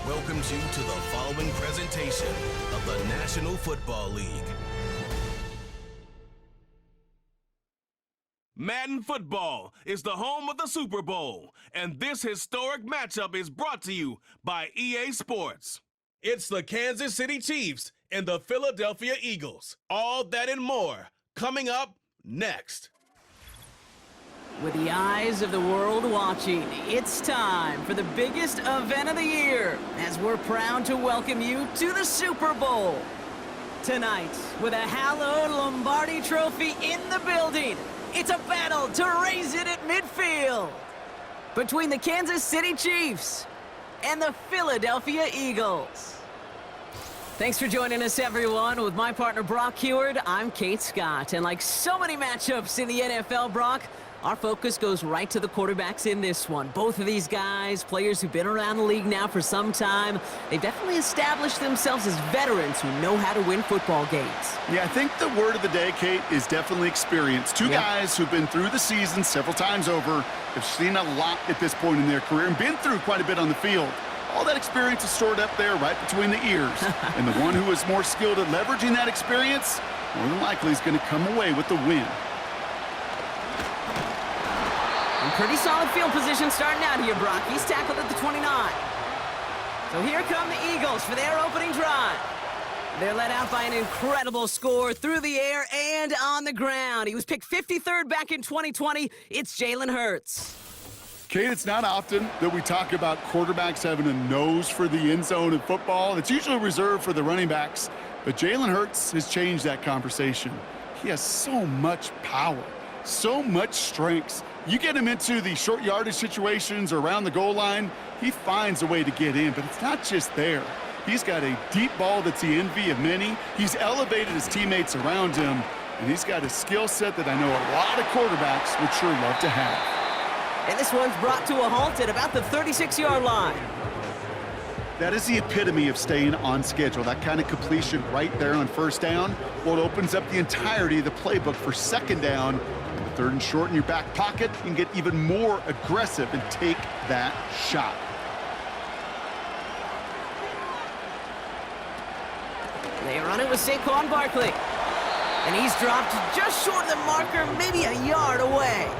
welcomes you to the following presentation of the National Football League. Madden Football is the home of the Super Bowl, and this historic matchup is brought to you by EA Sports. It's the Kansas City Chiefs and the Philadelphia Eagles. All that and more coming up next. With the eyes of the world watching, it's time for the biggest event of the year as we're proud to welcome you to the Super Bowl. Tonight, with a hallowed Lombardi trophy in the building, it's a battle to raise it at midfield between the Kansas City Chiefs and the Philadelphia Eagles. Thanks for joining us, everyone. With my partner, Brock Heward, I'm Kate Scott. And like so many matchups in the NFL, Brock, our focus goes right to the quarterbacks in this one. Both of these guys, players who've been around the league now for some time, they've definitely established themselves as veterans who know how to win football games. Yeah, I think the word of the day, Kate, is definitely experience. Two guys who've been through the season several times over, have seen a lot at this point in their career, and been through quite a bit on the field. All that experience is stored up there right between the ears. And the one who is more skilled at leveraging that experience, more than likely is going to come away with the win. And pretty solid field position starting out here, Brock. He's tackled at the 29. So here come the Eagles for their opening drive. They're led out by an incredible score through the air and on the ground. He was picked 53rd back in 2020. It's Jalen Hurts. Kate, it's not often that we talk about quarterbacks having a nose for the end zone in football. It's usually reserved for the running backs, but Jalen Hurts has changed that conversation. He has so much power, so much strength. You get him into the short yardage situations or around the goal line, he finds a way to get in, but it's not just there. He's got a deep ball that's the envy of many. He's elevated his teammates around him, and he's got a skill set that I know a lot of quarterbacks would sure love to have. And this one's brought to a halt at about the 36-yard line. That is the epitome of staying on schedule. That kind of completion right there on first down. Well, it opens up the entirety of the playbook for second down. Third and short in your back pocket, you can get even more aggressive and take that shot. They run it with Saquon Barkley. And he's dropped just short of the marker, maybe a yard away.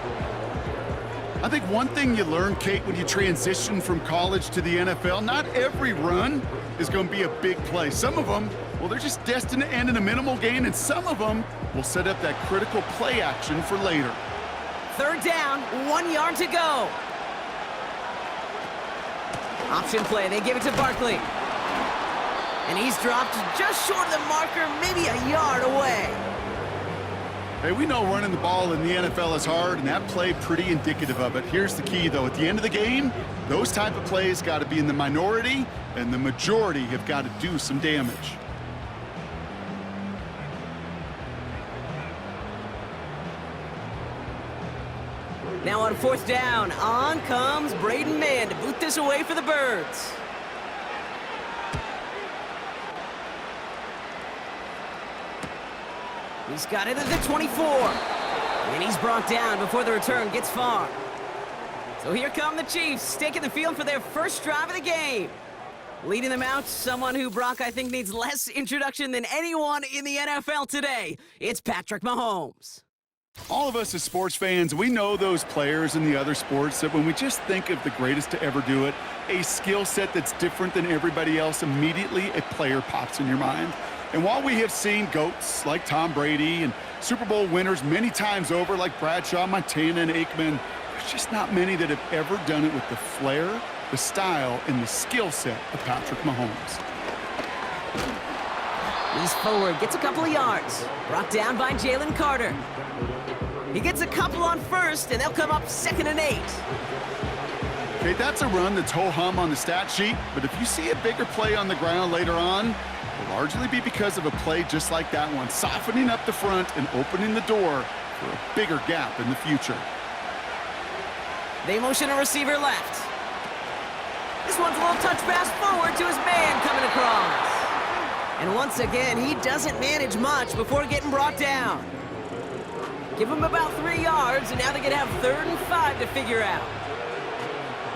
I think one thing you learn, Kate, when you transition from college to the NFL, not every run is going to be a big play. Some of them, well, they're just destined to end in a minimal gain, and some of them will set up that critical play action for later. Third down, 1 yard to go. Option play, they give it to Barkley. And he's dropped just short of the marker, maybe a yard away. Hey, we know running the ball in the NFL is hard, and that play pretty indicative of it. Here's the key, though. At the end of the game, those type of plays got to be in the minority, and the majority have got to do some damage. Now on fourth down, on comes Braden Mann to boot this away for the Birds. He's got it at the 24. And he's brought down before the return gets far. So here come the Chiefs, taking the field for their first drive of the game. Leading them out, someone who, Brock, I think needs less introduction than anyone in the NFL today. It's Patrick Mahomes. All of us as sports fans, we know those players in the other sports that when we just think of the greatest to ever do it, a skill set that's different than everybody else, immediately a player pops in your mind. And while we have seen GOATs like Tom Brady and Super Bowl winners many times over like Bradshaw, Montana, and Aikman, there's just not many that have ever done it with the flair, the style, and the skill set of Patrick Mahomes. He's forward, gets a couple of yards. Brought down by Jalen Carter. He gets a couple on first, and they'll come up 2nd and 8. Okay, that's a run that's ho-hum on the stat sheet, but if you see a bigger play on the ground later on, it'll largely be because of a play just like that one, softening up the front and opening the door for a bigger gap in the future. They motion a receiver left. This one's a little touch pass forward to his man coming across. And once again, he doesn't manage much before getting brought down. Give him about 3 yards, and now they can have 3rd and 5 to figure out.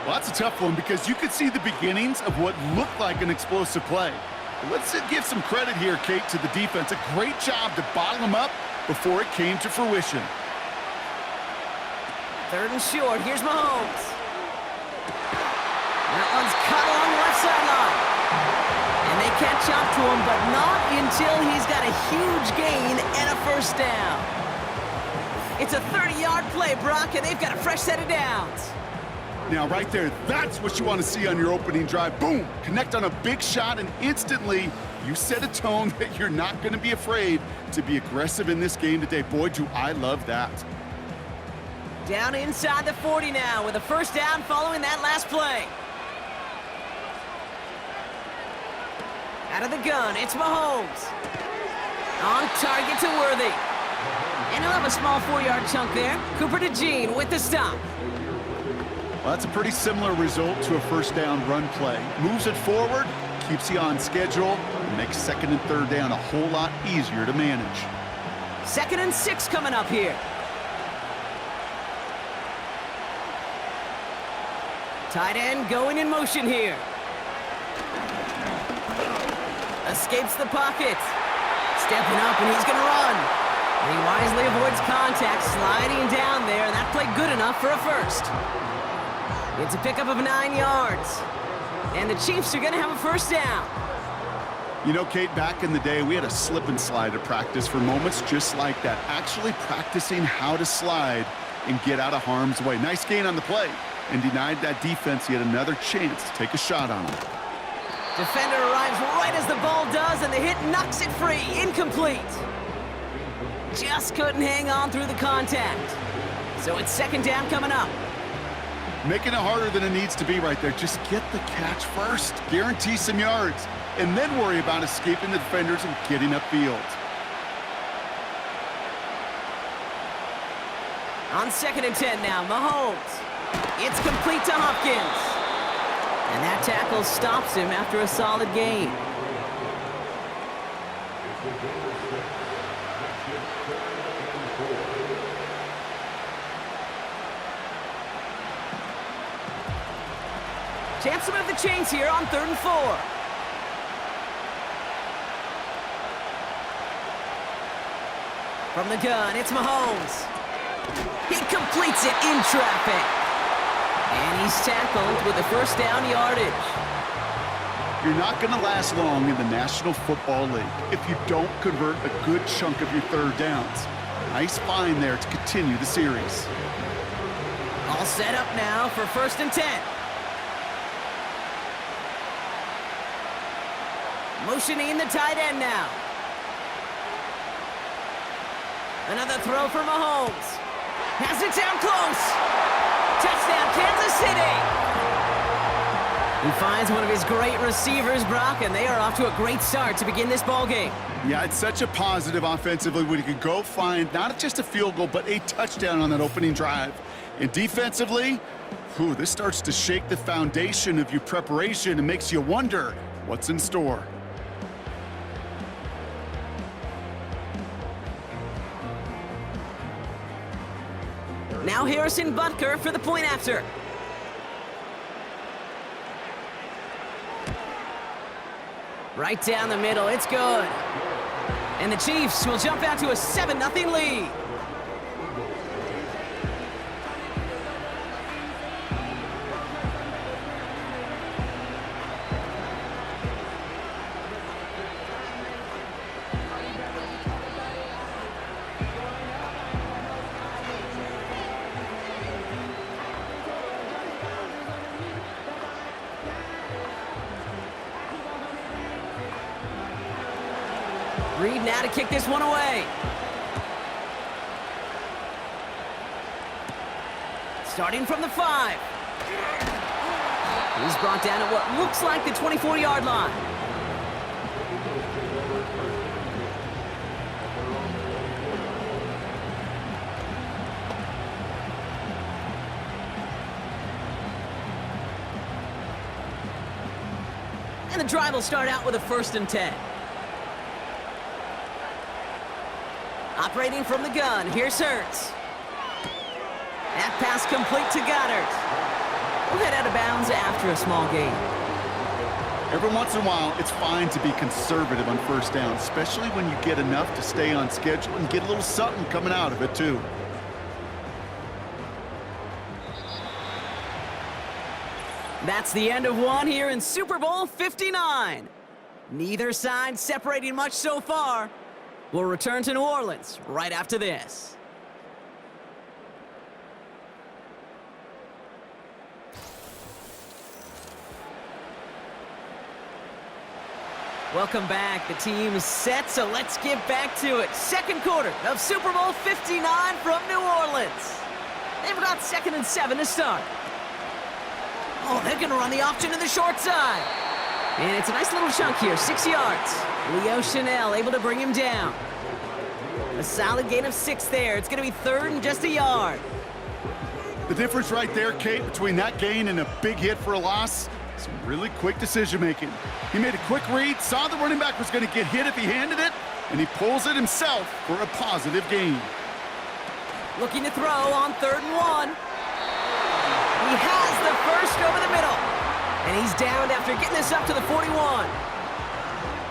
Well, that's a tough one because you could see the beginnings of what looked like an explosive play. Let's give some credit here, Kate, to the defense. A great job to bottle them up before it came to fruition. 3rd and short. Here's Mahomes. That one's cut along the left sideline. And they catch up to him, but not until he's got a huge gain and a 1st down. It's a 30-yard play, Brock, and they've got a fresh set of downs. Now, right there, that's what you want to see on your opening drive. Boom! Connect on a big shot, and instantly you set a tone that you're not going to be afraid to be aggressive in this game today. Boy, do I love that. Down inside the 40 now with a 1st down following that last play. Out of the gun, it's Mahomes. On target to Worthy. And he'll have a small 4-yard chunk there. Cooper to Jean with the stop. Well, that's a pretty similar result to a 1st down run play. Moves it forward, keeps you on schedule, and makes 2nd and 3rd down a whole lot easier to manage. 2nd and 6 coming up here. Tight end going in motion here. Escapes the pocket. Stepping up, and he's going to run. And he wisely avoids contact, sliding down there, and that played good enough for a 1st. It's a pickup of 9 yards. And the Chiefs are going to have a 1st down. You know, Kate, back in the day, we had a slip and slide at practice for moments just like that. Actually practicing how to slide and get out of harm's way. Nice gain on the play, and denied that defense yet another chance to take a shot on him. Defender arrives right as the ball does, and the hit knocks it free. Incomplete. Just couldn't hang on through the contact. So it's 2nd down coming up. Making it harder than it needs to be right there. Just get the catch first. Guarantee some yards. And then worry about escaping the defenders and getting upfield. On 2nd and 10 now, Mahomes. It's complete to Hopkins. And that tackle stops him after a solid gain. Chance to move the chains here on 3rd and 4. From the gun, it's Mahomes. He completes it in traffic. And he's tackled with a 1st down yardage. You're not going to last long in the National Football League if you don't convert a good chunk of your 3rd downs. Nice find there to continue the series. All set up now for 1st and 10. Motioning the tight end now. Another throw for Mahomes. Has it down close. Touchdown, Kansas City. He finds one of his great receivers, Brock, and they are off to a great start to begin this ball game. Yeah, it's such a positive offensively when you can go find not just a field goal, but a touchdown on that opening drive. And defensively, this starts to shake the foundation of your preparation and makes you wonder what's in store. Now Harrison Butker for the point after. Right down the middle, it's good. And the Chiefs will jump out to a 7-0 lead. Reed now to kick this one away. Starting from the 5. He's brought down at what looks like the 24-yard line. And the drive will start out with a 1st and 10. Operating from the gun, here's Hurts. That pass complete to Goddard. head out of bounds after a small gain. Every once in a while, it's fine to be conservative on first down, especially when you get enough to stay on schedule and get a little something coming out of it, too. That's the end of one here in Super Bowl 59. Neither side separating much so far. We'll return to New Orleans right after this. Welcome back. The team is set, so let's get back to it. Second quarter of Super Bowl 59 from New Orleans. They've got 2nd and 7 to start. Oh, they're going to run the option to the short side. And it's a nice little chunk here, 6 yards. Leo Chanel able to bring him down. A solid gain of 6 there. It's going to be 3rd and just a yard. The difference right there, Kate, between that gain and a big hit for a loss, some really quick decision-making. He made a quick read, saw the running back was going to get hit if he handed it, and he pulls it himself for a positive gain. Looking to throw on 3rd and 1. He has the first over the middle. And he's downed after getting this up to the 41.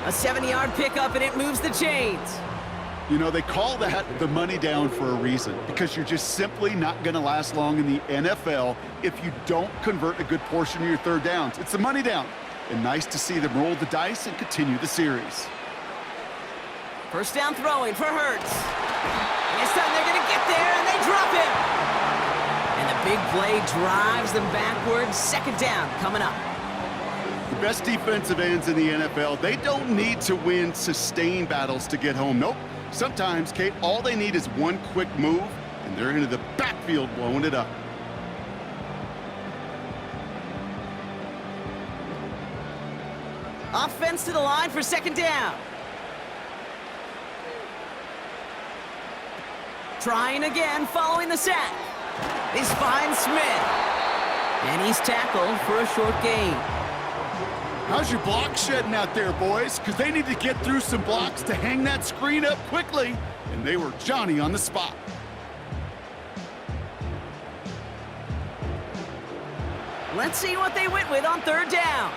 A 70-yard pickup, and it moves the chains. You know, they call that the money down for a reason, because you're just simply not going to last long in the NFL if you don't convert a good portion of your third downs. It's the money down. And nice to see them roll the dice and continue the series. First down throwing for Hurts. And this time they're going to get there, and they drop him. And the big play drives them backwards. 2nd down coming up. The best defensive ends in the NFL, they don't need to win sustained battles to get home. Nope. Sometimes, Kate, all they need is one quick move, and they're into the backfield blowing it up. Offense to the line for 2nd down. Trying again following the sack. He's find Smith. And he's tackled for a short gain. How's your block shedding out there, boys? Because they need to get through some blocks to hang that screen up quickly. And they were Johnny on the spot. Let's see what they went with on 3rd down.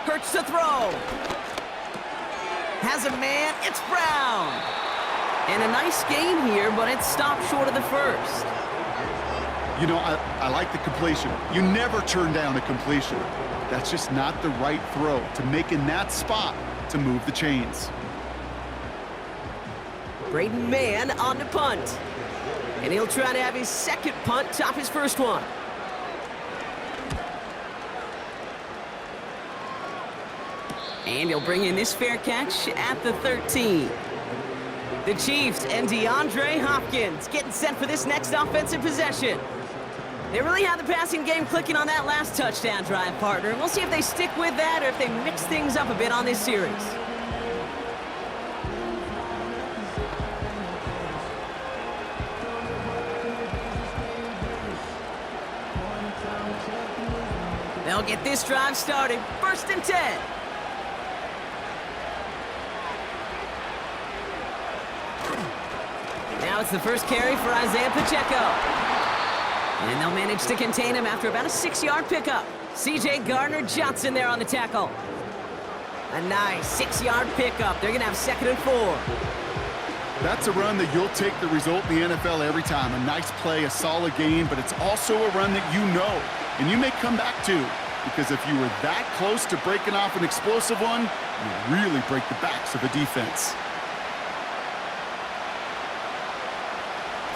Hurts to throw. Has a man. It's Brown. And a nice gain here, but it stopped short of the first. You know, I like the completion. You never turn down a completion. That's just not the right throw to make in that spot to move the chains. Braden Mann on the punt. And he'll try to have his 2nd punt top his first one. And he'll bring in this fair catch at the 13. The Chiefs and DeAndre Hopkins getting set for this next offensive possession. They really had the passing game clicking on that last touchdown drive, partner. We'll see if they stick with that or if they mix things up a bit on this series. They'll get this drive started. 1st and 10. Now it's the first carry for Isaiah Pacheco. And they'll manage to contain him after about a 6-yard pickup. C.J. Gardner-Johnson there on the tackle. A nice 6-yard pickup. They're going to have 2nd and 4. That's a run that you'll take the result in the NFL every time. A nice play, a solid gain, but it's also a run that you know, and you may come back to, because if you were that close to breaking off an explosive one, you really break the backs of a defense.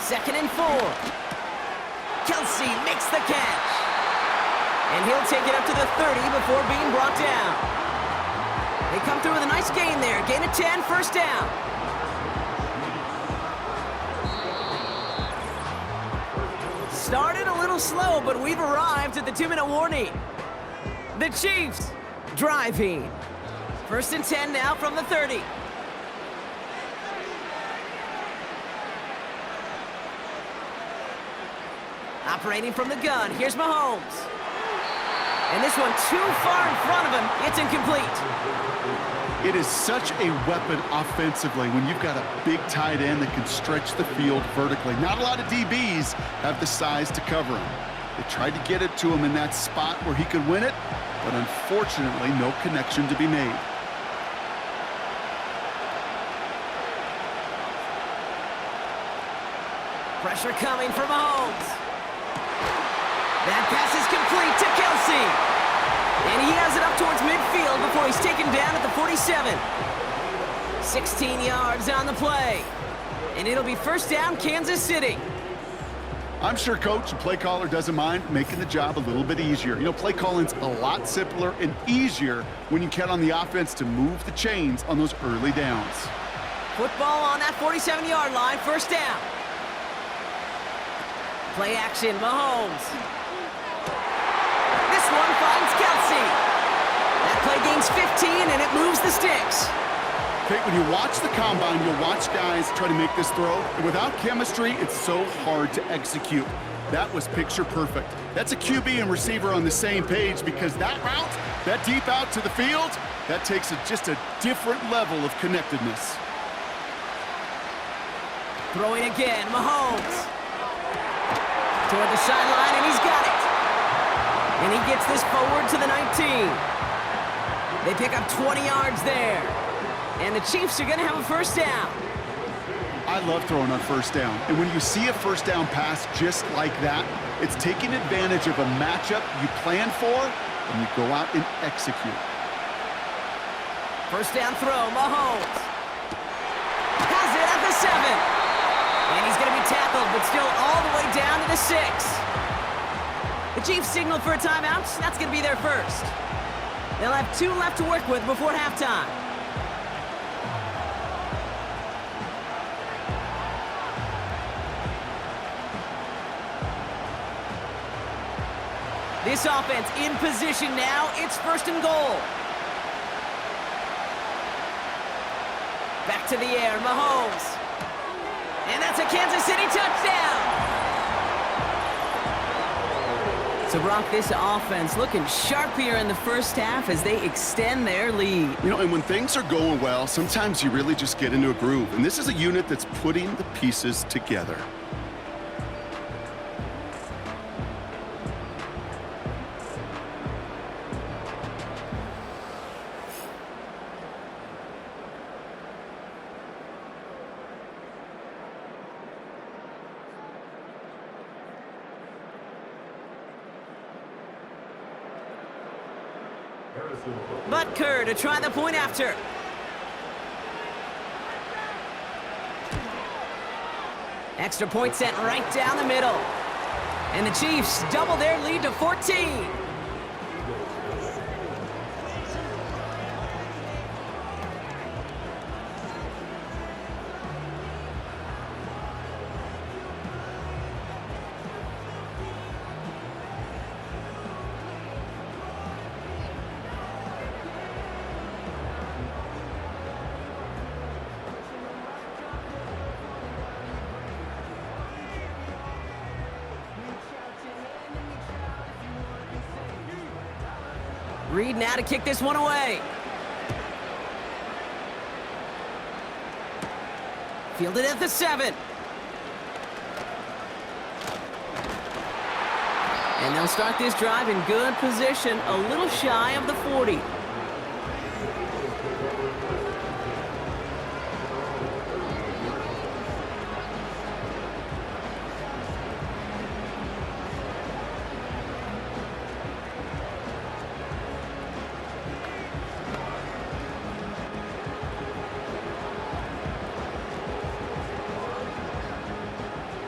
2nd and 4. Kelsey makes the catch. And he'll take it up to the 30 before being brought down. They come through with a nice gain there. Gain of 10, 1st down. Started a little slow, but we've arrived at the 2-minute warning. The Chiefs driving. 1st and 10 now from the 30. Operating from the gun, here's Mahomes. And this one too far in front of him. It's incomplete. It is such a weapon offensively when you've got a big tight end that can stretch the field vertically. Not a lot of DBs have the size to cover him. They tried to get it to him in that spot where he could win it, but unfortunately, no connection to be made. Pressure coming from Mahomes. That pass is complete to Kelsey. And he has it up towards midfield before he's taken down at the 47. 16 yards on the play. And it'll be first down, Kansas City. I'm sure coach and play caller doesn't mind making the job a little bit easier. You know, play calling's a lot simpler and easier when you count on the offense to move the chains on those early downs. Football on that 47-yard line, first down. Play action, Mahomes. This one finds Kelsey. That play gains 15, and it moves the sticks. Okay, when you watch the combine, you'll watch guys try to make this throw. And without chemistry, it's so hard to execute. That was picture perfect. That's a QB and receiver on the same page because that route, that deep out to the field, that takes just a different level of connectedness. Throwing again, Mahomes. Toward the sideline, and he's got it. And he gets this forward to the 19. They pick up 20 yards there. And the Chiefs are going to have a first down. I love throwing on first down. And when you see a first down pass just like that, it's taking advantage of a matchup you plan for, and you go out and execute. First down throw, Mahomes. Has it at the 7. And he's going to be tackled, but still all the way down to the 6. The Chiefs signal for a timeout. That's going to be their first. They'll have 2 left to work with before halftime. This offense in position now. It's first and goal. Back to the air, Mahomes. And that's a Kansas City touchdown. So, Brock, this offense looking sharp here in the first half as they extend their lead. You know, and when things are going well, sometimes you really just get into a groove. And this is a unit that's putting the pieces together. Butker to try the point after. Extra point sent right down the middle. And the Chiefs double their lead to 14. Reed now to kick this one away. Fielded at the 7. And they'll start this drive in good position, a little shy of the 40.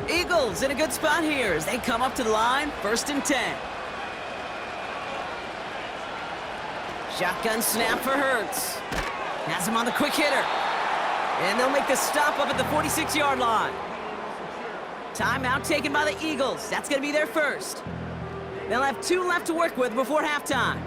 Eagles in a good spot here as they come up to the line, 1st and 10. Shotgun snap for Hurts. Has him on the quick hitter. And they'll make the stop up at the 46-yard line. Timeout taken by the Eagles. That's going to be their first. They'll have 2 left to work with before halftime.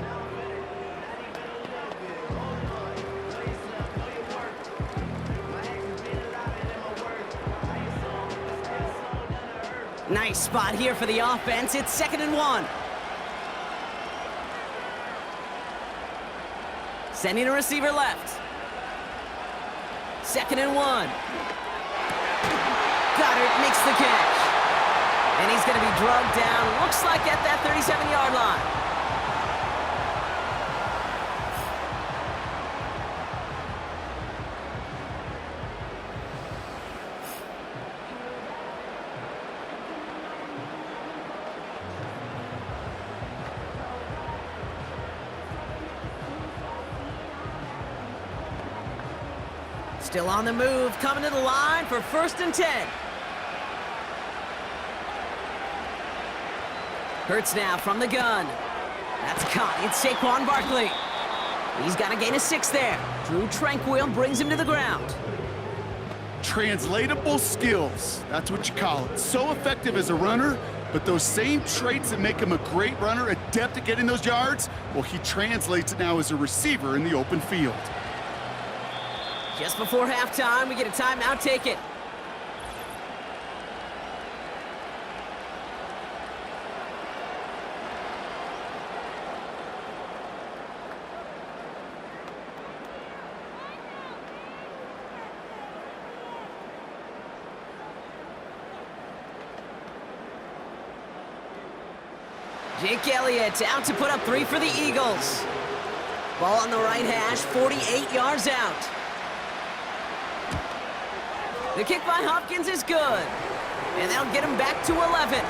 Nice spot here for the offense. It's 2nd and 1. Sending a receiver left. 2nd and 1. Goddard makes the catch. And he's going to be drugged down, looks like at that 37-yard line. Still on the move, coming to the line for 1st and 10. Hurts now from the gun. That's caught. It's Saquon Barkley. He's got to gain a 6 there. Drew Tranquil brings him to the ground. Translatable skills. That's what you call it. So effective as a runner, but those same traits that make him a great runner, adept at getting those yards, well, he translates it now as a receiver in the open field. Just before halftime, we get a timeout. Take it. Jake Elliott out to put up 3 for the Eagles. Ball on the right hash, 48 yards out. The kick by Hopkins is good, and that'll get him back to 11.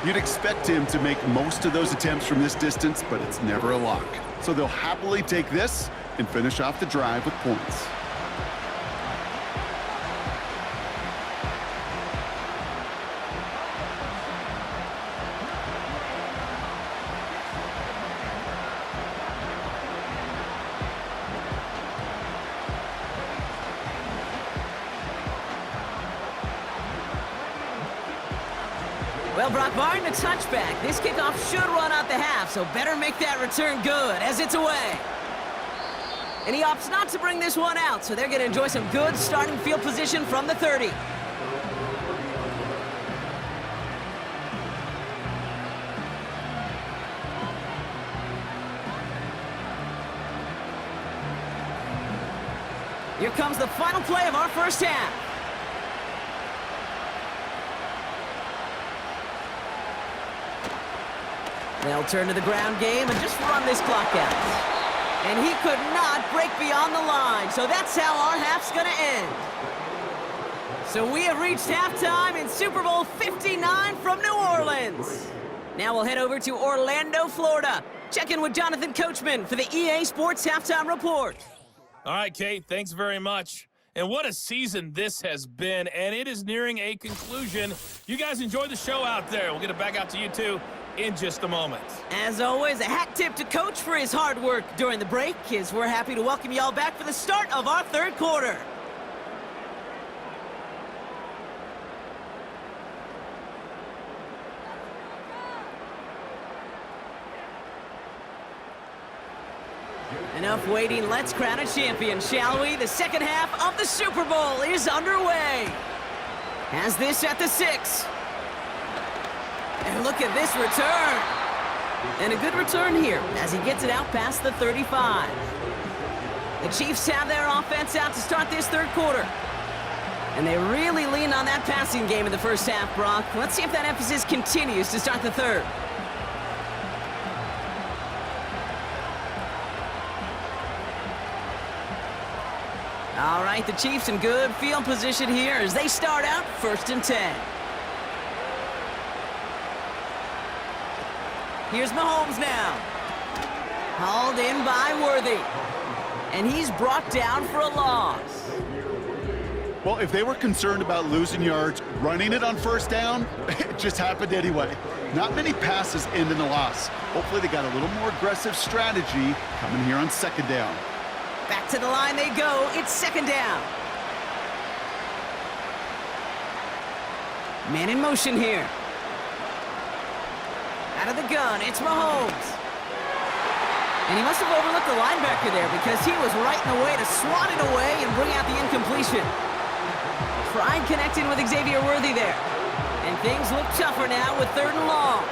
You'd expect him to make most of those attempts from this distance, but it's never a lock. So they'll happily take this and finish off the drive with points. Well, Brock Martin, a touchback. This kickoff should run out the half, so better make that return good as it's away. And he opts not to bring this one out, so they're going to enjoy some good starting field position from the 30. Here comes the final play of our first half. They'll turn to the ground game and just run this clock out. And he could not break beyond the line, so that's how our half's gonna end. So we have reached halftime in Super Bowl 59 from New Orleans. Now we'll head over to Orlando, Florida. Check in with Jonathan Coachman for the EA Sports Halftime Report. All right, Kate, thanks very much. And what a season this has been, and it is nearing a conclusion. You guys enjoy the show out there. We'll get it back out to you, too, in just a moment. As always, a hat tip to Coach for his hard work during the break, as we're happy to welcome you all back for the start of our third quarter. Enough waiting, let's crown a champion, shall we? The second half of the Super Bowl is underway. Has this at the 6. And look at this return. And a good return here as he gets it out past the 35. The Chiefs have their offense out to start this third quarter. And they really leaned on that passing game in the first half, Brock. Let's see if that emphasis continues to start the third. All right, the Chiefs in good field position here as they start out 1st and 10. Here's Mahomes now. Hauled in by Worthy. And he's brought down for a loss. Well, if they were concerned about losing yards, running it on first down, it just happened anyway. Not many passes end in a loss. Hopefully they got a little more aggressive strategy coming here on second down. Back to the line they go. It's second down. Man in motion here. Out of the gun, it's Mahomes. And he must have overlooked the linebacker there because he was right in the way to swat it away and bring out the incompletion. Tried connecting with Xavier Worthy there. And things look tougher now with 3rd and long.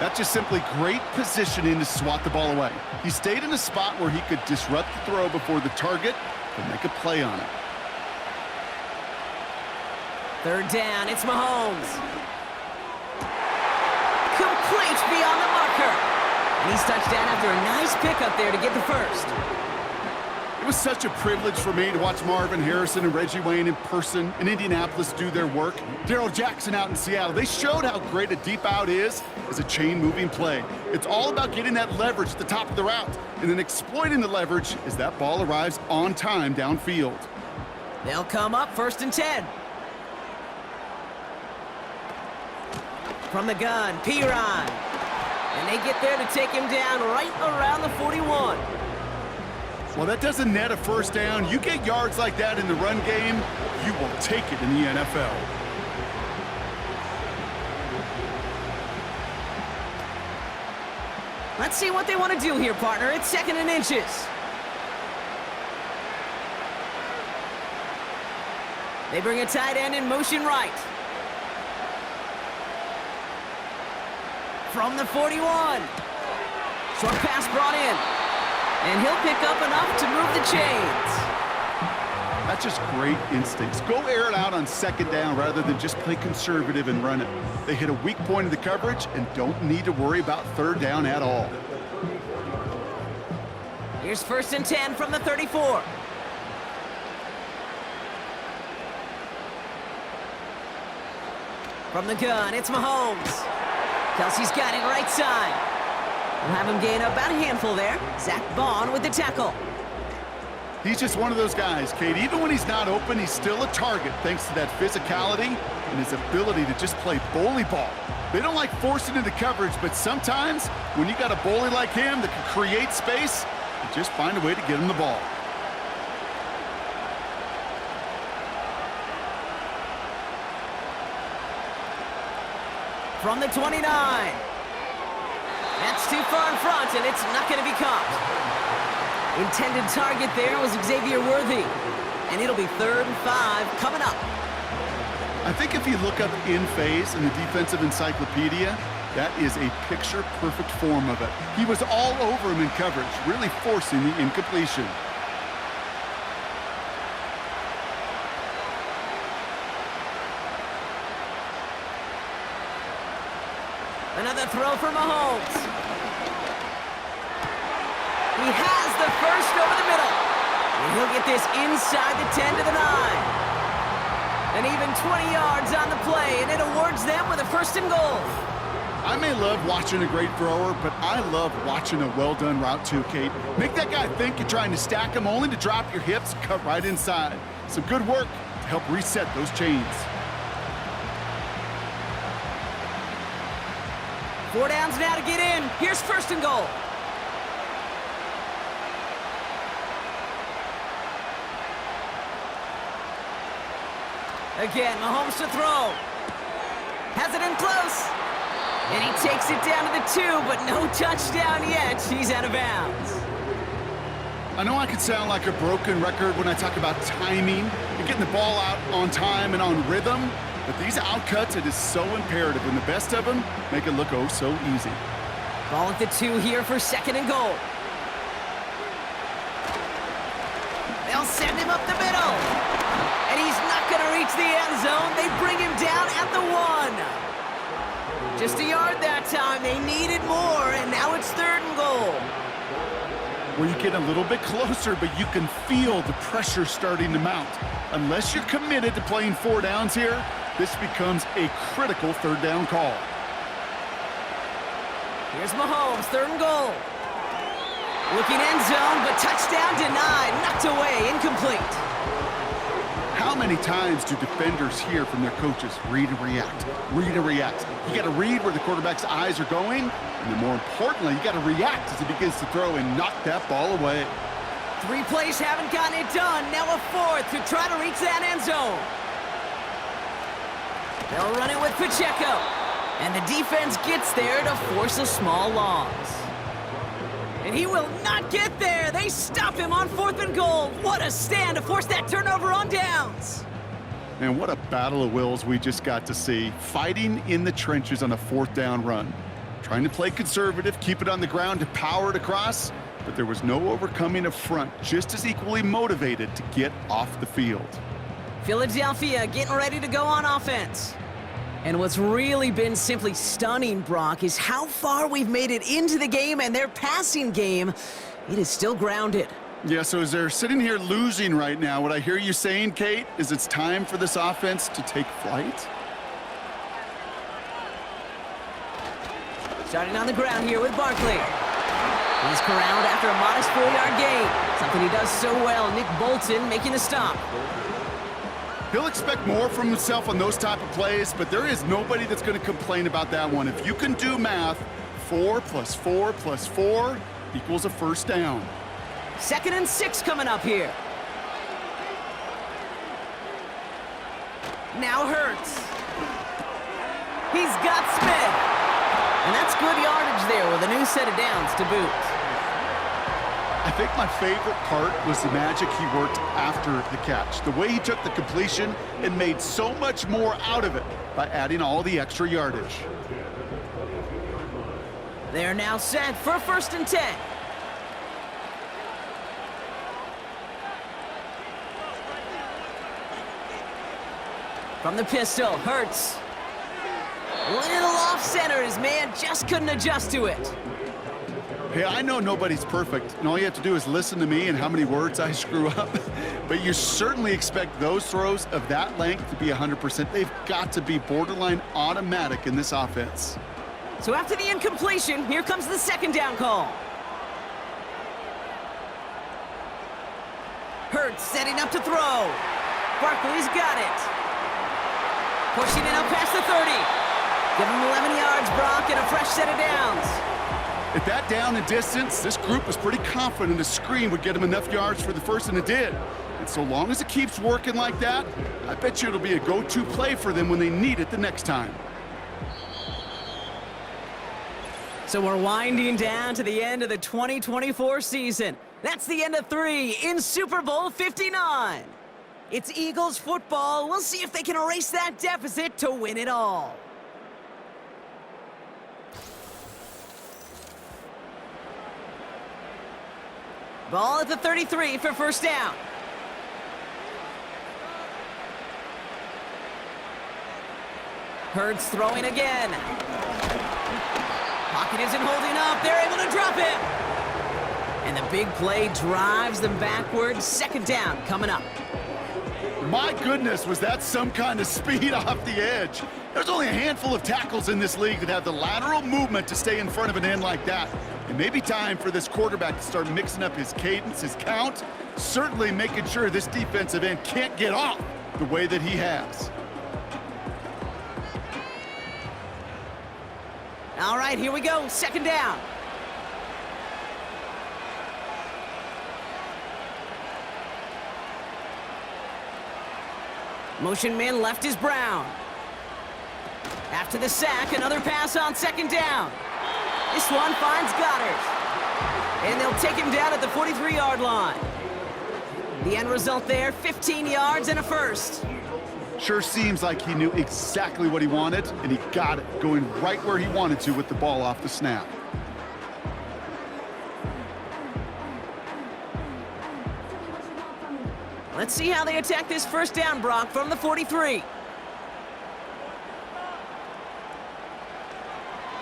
That's just simply great positioning to swat the ball away. He stayed in a spot where he could disrupt the throw before the target could make a play on it. Third down, it's Mahomes. Complete beyond the marker. And he's touched down after a nice pickup there to get the first. It was such a privilege for me to watch Marvin Harrison and Reggie Wayne in person in Indianapolis do their work. Darrell Jackson out in Seattle. They showed how great a deep out is as a chain-moving play. It's all about getting that leverage at the top of the route and then exploiting the leverage as that ball arrives on time downfield. They'll come up 1st and 10. From the gun, Piron. And they get there to take him down right around the 41. Well, that doesn't net a first down. You get yards like that in the run game, you will take it in the NFL. Let's see what they want to do here, partner. It's 2nd and inches. They bring a tight end in motion right. From the 41. Short pass brought in. And he'll pick up enough to move the chains. That's just great instincts. Go air it out on 2nd down rather than just play conservative and run it. They hit a weak point of the coverage and don't need to worry about 3rd down at all. Here's 1st and 10 from the 34. From the gun, it's Mahomes. Kelsey's got it right side. We'll have him gain about a handful there. Zach Bond with the tackle. He's just one of those guys, Kate. Even when he's not open, he's still a target thanks to that physicality and his ability to just play bully ball. They don't like forcing into coverage, but sometimes when you got a bully like him that can create space, you just find a way to get him the ball. From the 29. That's too far in front, and it's not going to be caught. Intended target there was Xavier Worthy. And it'll be 3rd and 5 coming up. I think if you look up in phase in the defensive encyclopedia, that is a picture-perfect form of it. He was all over him in coverage, really forcing the incompletion. Another throw for Mahomes. He has the first over the middle. And he'll get this inside the 10 to the 9. And even 20 yards on the play, and it awards them with a 1st and goal. I may love watching a great thrower, but I love watching a well-done route too, Kate. Make that guy think you're trying to stack him only to drop your hips, cut right inside. Some good work to help reset those chains. 4 downs now to get in. Here's 1st and goal. Again, Mahomes to throw. Has it in close. And he takes it down to the 2, but no touchdown yet. He's out of bounds. I know I could sound like a broken record when I talk about timing and getting the ball out on time and on rhythm, but these outcuts, it is so imperative, and the best of them make it look oh so easy. Ball at the 2 here for 2nd and goal. They'll send him up the middle. And he's not going to reach the end zone. They bring him down at the 1. Just a yard that time. They needed more, and now it's 3rd and goal. Where you get a little bit closer, but you can feel the pressure starting to mount. Unless you're committed to playing 4 downs here, this becomes a critical 3rd down call. Here's Mahomes, 3rd and goal. Looking end zone, but touchdown denied. Knocked away, incomplete. How many times do defenders hear from their coaches, read and react, read and react? You got to read where the quarterback's eyes are going, and then more importantly, you got to react as he begins to throw and knock that ball away. 3 plays haven't gotten it done. Now a 4th to try to reach that end zone. They'll run it with Pacheco. And the defense gets there to force a small loss. And he will not get there. They stop him on 4th and goal. What a stand to force that turnover on downs. And what a battle of wills we just got to see, fighting in the trenches on a 4th down run. trying to play conservative, keep it on the ground to power it across, but there was no overcoming a front just as equally motivated to get off the field. Philadelphia getting ready to go on offense. And what's really been simply stunning, Brock, is how far we've made it into the game, and their passing game, it is still grounded. Yeah, so as they're sitting here losing right now, what I hear you saying, Kate, is it's time for this offense to take flight? Starting on the ground here with Barkley. He's corralled after a modest 4-yard gain. Something he does so well. Nick Bolton making the stop. He'll expect more from himself on those type of plays, but there is nobody that's going to complain about that one. If you can do math, 4 + 4 + 4 equals a first down. 2nd and 6 coming up here. Now Hurts. He's got Smith. And that's good yardage there with a new set of downs to boot. I think my favorite part was the magic he worked after the catch. The way he took the completion and made so much more out of it by adding all the extra yardage. They're now set for 1st and 10. From the pistol, Hurts. Little off center, his man just couldn't adjust to it. Hey, I know nobody's perfect, and all you have to do is listen to me and how many words I screw up. But you certainly expect those throws of that length to be 100%. They've got to be borderline automatic in this offense. So after the incompletion, here comes the 2nd down call. Hurts setting up to throw. Barkley's got it. Pushing it up past the 30. Give him 11 yards, Brock, and a fresh set of downs. At that down and distance, this group was pretty confident a screen would get him enough yards for the first, and it did. And so long as it keeps working like that, I bet you it'll be a go-to play for them when they need it the next time. So we're winding down to the end of the 2024 season. That's the end of 3 in Super Bowl 59. It's Eagles football. We'll see if they can erase that deficit to win it all. Ball at the 33 for 1st down. Hurts throwing again. Pocket isn't holding up. They're able to drop him. And the big play drives them backwards. 2nd down coming up. My goodness, was that some kind of speed off the edge. There's only a handful of tackles in this league that have the lateral movement to stay in front of an end like that. It may be time for this quarterback to start mixing up his cadence, his count, certainly making sure this defensive end can't get off the way that he has. All right, here we go. 2nd down. Motion man left is Brown. After the sack, another pass on 2nd down. This one finds Goddard. And they'll take him down at the 43-yard line. The end result there, 15 yards and a first. Sure seems like he knew exactly what he wanted, and he got it, going right where he wanted to with the ball off the snap. Let's see how they attack this 1st down, Brock, from the 43.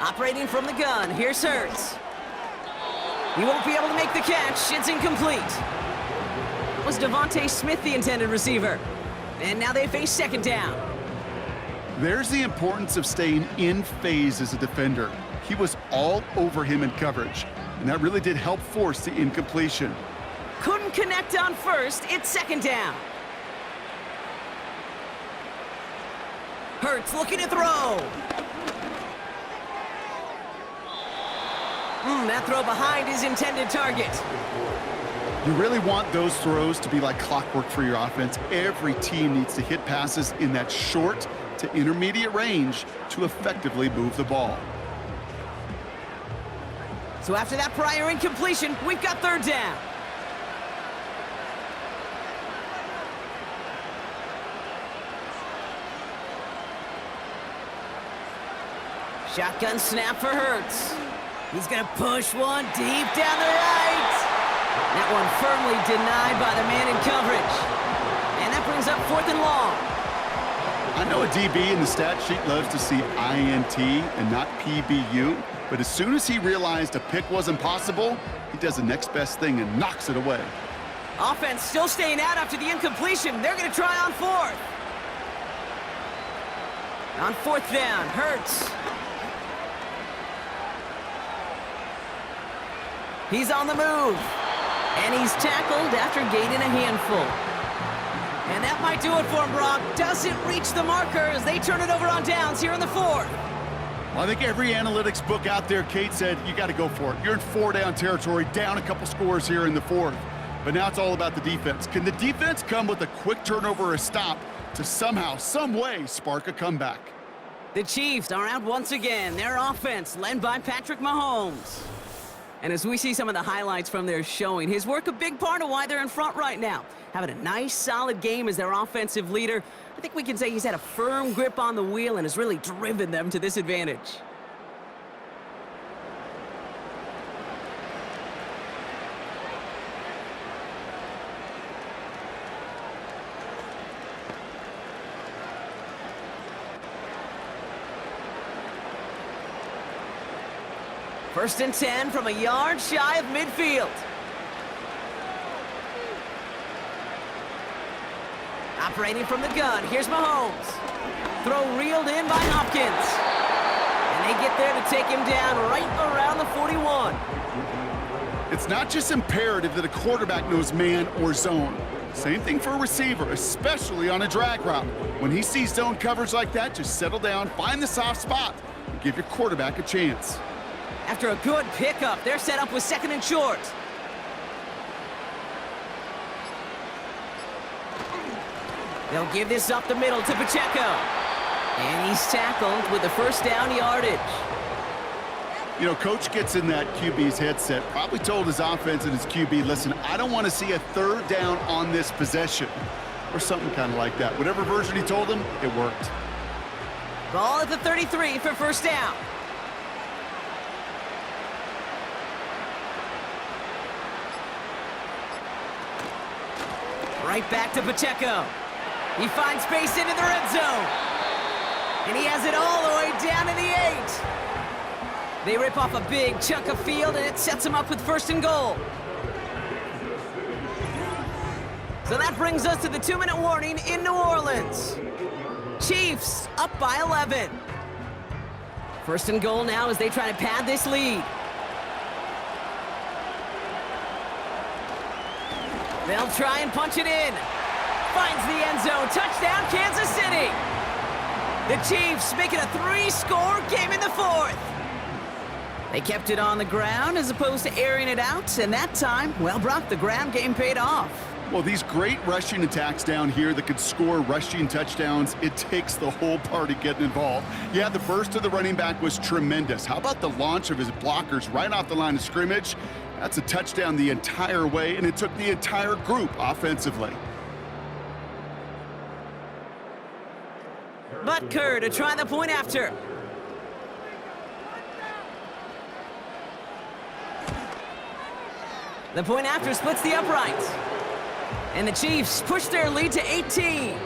Operating from the gun, here's Hurts. He won't be able to make the catch. It's incomplete. Was Devontae Smith the intended receiver? And now they face 2nd down. There's the importance of staying in phase as a defender. He was all over him in coverage, and that really did help force the incompletion. Couldn't connect on 1st. It's 2nd down. Hurts looking to throw. That throw behind his intended target. You really want those throws to be like clockwork for your offense. Every team needs to hit passes in that short to intermediate range to effectively move the ball. So after that prior incompletion, we've got 3rd down. Shotgun snap for Hurts. He's going to push one deep down the right. That one firmly denied by the man in coverage. And that brings up 4th and long. I know a DB in the stat sheet loves to see INT and not PBU, but as soon as he realized a pick wasn't possible, he does the next best thing and knocks it away. Offense still staying out after the incompletion. They're going to try on 4th. On 4th down, Hurts. He's on the move. And he's tackled after gaining a handful. And that might do it for him, Brock. Doesn't reach the marker as they turn it over on downs here in the 4th. Well, I think every analytics book out there, Kate, said you got to go for it. You're in 4-down territory, down a couple scores here in the 4th. But now it's all about the defense. Can the defense come with a quick turnover or a stop to somehow, some way, spark a comeback? The Chiefs are out once again. Their offense led by Patrick Mahomes. And as we see some of the highlights from their showing, his work a big part of why they're in front right now. Having a nice, solid game as their offensive leader. I think we can say he's had a firm grip on the wheel and has really driven them to this advantage. First and 10 from a yard shy of midfield. Operating from the gun, here's Mahomes. Throw reeled in by Hopkins. And they get there to take him down right around the 41. It's not just imperative that a quarterback knows man or zone. Same thing for a receiver, especially on a drag route. When he sees zone coverage like that, just settle down, find the soft spot, and give your quarterback a chance. After a good pickup, they're set up with 2nd and short. They'll give this up the middle to Pacheco. And he's tackled with the first down yardage. You know, coach gets in that QB's headset, probably told his offense and his QB, listen, I don't want to see a 3rd down on this possession. Or something kind of like that. Whatever version he told him, it worked. Ball at the 33 for first down. Right back to Pacheco. He finds space into the red zone. And he has it all the way down to the 8. They rip off a big chunk of field, and it sets them up with 1st and goal. So that brings us to the 2-minute warning in New Orleans. Chiefs up by 11. 1st and goal now as they try to pad this lead. They'll try and punch it in. Finds the end zone. Touchdown, Kansas City. The Chiefs making a 3-score game in the 4th. They kept it on the ground as opposed to airing it out, and that time, well, Brock, the ground game paid off. Well, these great rushing attacks down here that could score rushing touchdowns, it takes the whole party getting involved. Yeah, the burst of the running back was tremendous. How about the launch of his blockers right off the line of scrimmage? That's a touchdown the entire way, and it took the entire group offensively. Butker to try the point after. The point after splits the uprights. And the Chiefs push their lead to 18.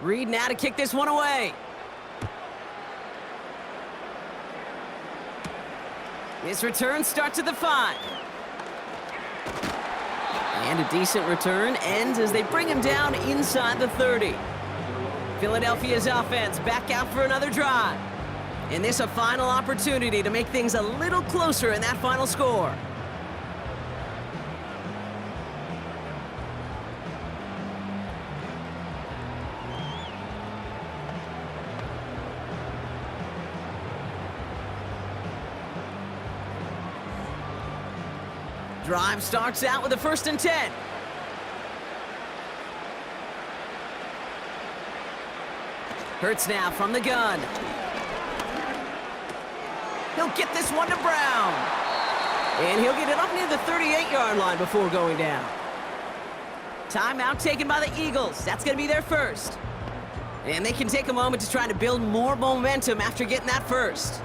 Reed now to kick this one away. This return starts at the 5. And a decent return ends as they bring him down inside the 30. Philadelphia's offense back out for another drive. And this a final opportunity to make things a little closer in that final score. Drive starts out with a 1st and 10. Hurts now from the gun. He'll get this one to Brown. And he'll get it up near the 38-yard line before going down. Timeout taken by the Eagles. That's going to be their first. And they can take a moment to try to build more momentum after getting that first.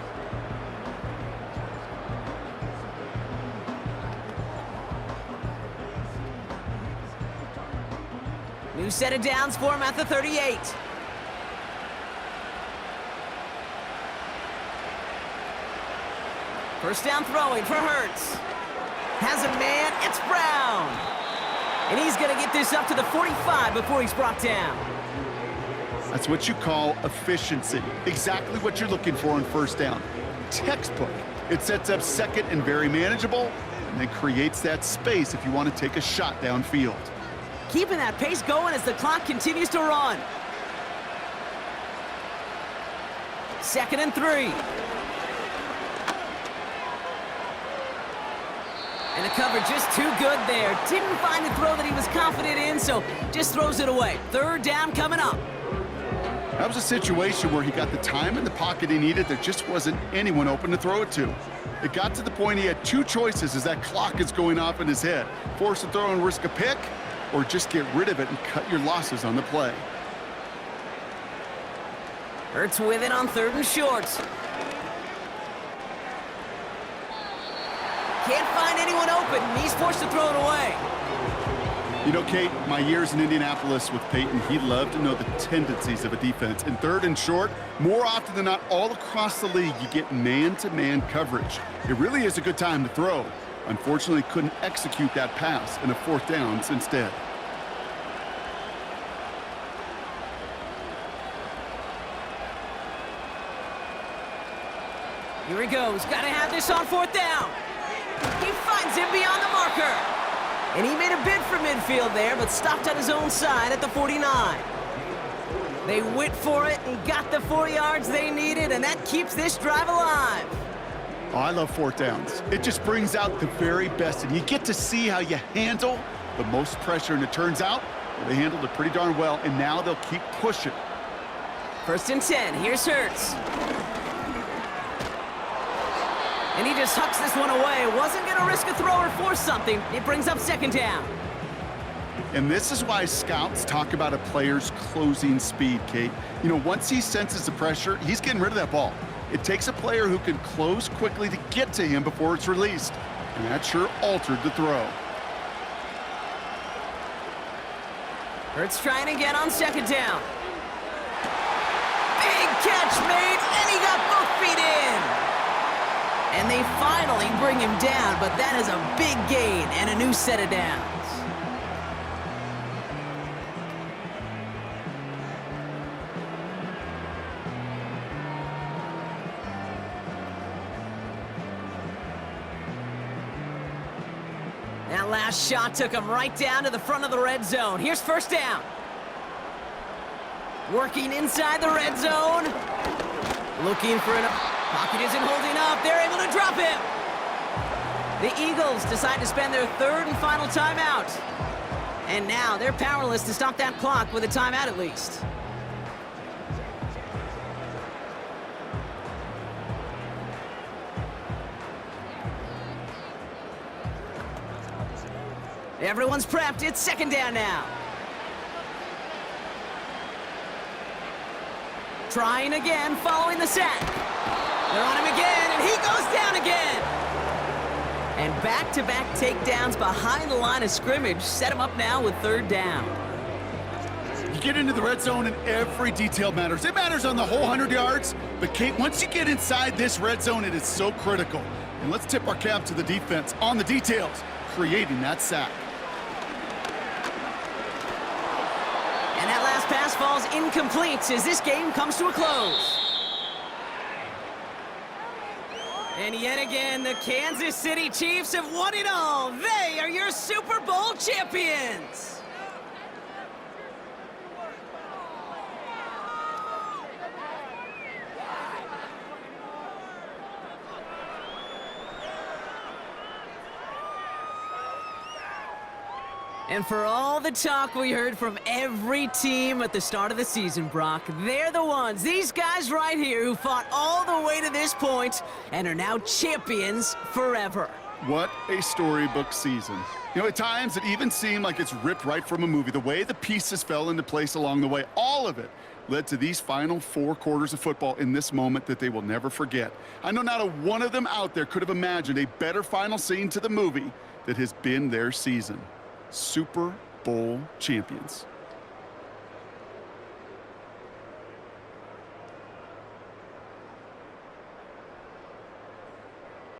New set of downs for him at the 38. First down throwing for Hurts. Has a man, it's Brown. And he's going to get this up to the 45 before he's brought down. That's what you call efficiency. Exactly what you're looking for on first down. Textbook. It sets up second and very manageable, and then creates that space if you want to take a shot downfield. Keeping that pace going as the clock continues to run. 2nd and 3. And the cover just too good there. Didn't find the throw that he was confident in, so just throws it away. 3rd down coming up. That was a situation where he got the time in the pocket he needed. There just wasn't anyone open to throw it to. It got to the point he had 2 choices as that clock is going off in his head. Force a throw and risk a pick, or just get rid of it and cut your losses on the play. Hurts with it on 3rd and short. Can't find anyone open. He's forced to throw it away. You know, Kate, my years in Indianapolis with Peyton, he loved to know the tendencies of a defense. In 3rd and short, more often than not, all across the league, you get man-to-man coverage. It really is a good time to throw. Unfortunately, couldn't execute that pass, and a 4th down instead. Here he goes. Got to have this on 4th down. He finds him beyond the marker. And he made a bid for midfield there, but stopped on his own side at the 49. They went for it and got the 4 yards they needed, and that keeps this drive alive. Oh, I love 4th downs. It just brings out the very best, and you get to see how you handle the most pressure, and it turns out they handled it pretty darn well, and now they'll keep pushing. 1st and 10. Here's Hurts. And he just hucks this one away. Wasn't going to risk a throw or force something. It brings up 2nd down. And this is why scouts talk about a player's closing speed, Kate. You know, once he senses the pressure, he's getting rid of that ball. It takes a player who can close quickly to get to him before it's released. And that sure altered the throw. Hurts trying again on 2nd down. Big catch made, and he got both feet in. And they finally bring him down, but that is a big gain and a new set of downs. That last shot took him right down to the front of the red zone. Here's 1st down. Working inside the red zone. Looking for an... Pocket isn't holding up. They're able to drop him. The Eagles decide to spend their 3rd and final timeout. And now they're powerless to stop that clock with a timeout at least. Everyone's prepped. It's 2nd down now. Trying again, following the sack. They're on him again, and he goes down again. And back-to-back takedowns behind the line of scrimmage set him up now with 3rd down. You get into the red zone and every detail matters. It matters on the whole 100 yards. But, Kate, once you get inside this red zone, it is so critical. And let's tip our cap to the defense on the details, creating that sack. And that last pass falls incomplete as this game comes to a close. And yet again, the Kansas City Chiefs have won it all. They are your Super Bowl champions. And for all the talk we heard from every team at the start of the season, Brock, they're the ones, these guys right here, who fought all the way to this point and are now champions forever. What a storybook season. You know, at times it even seemed like it's ripped right from a movie. The way the pieces fell into place along the way, all of it led to these final 4 quarters of football in this moment that they will never forget. I know not a one of them out there could have imagined a better final scene to the movie that has been their season. Super Bowl champions.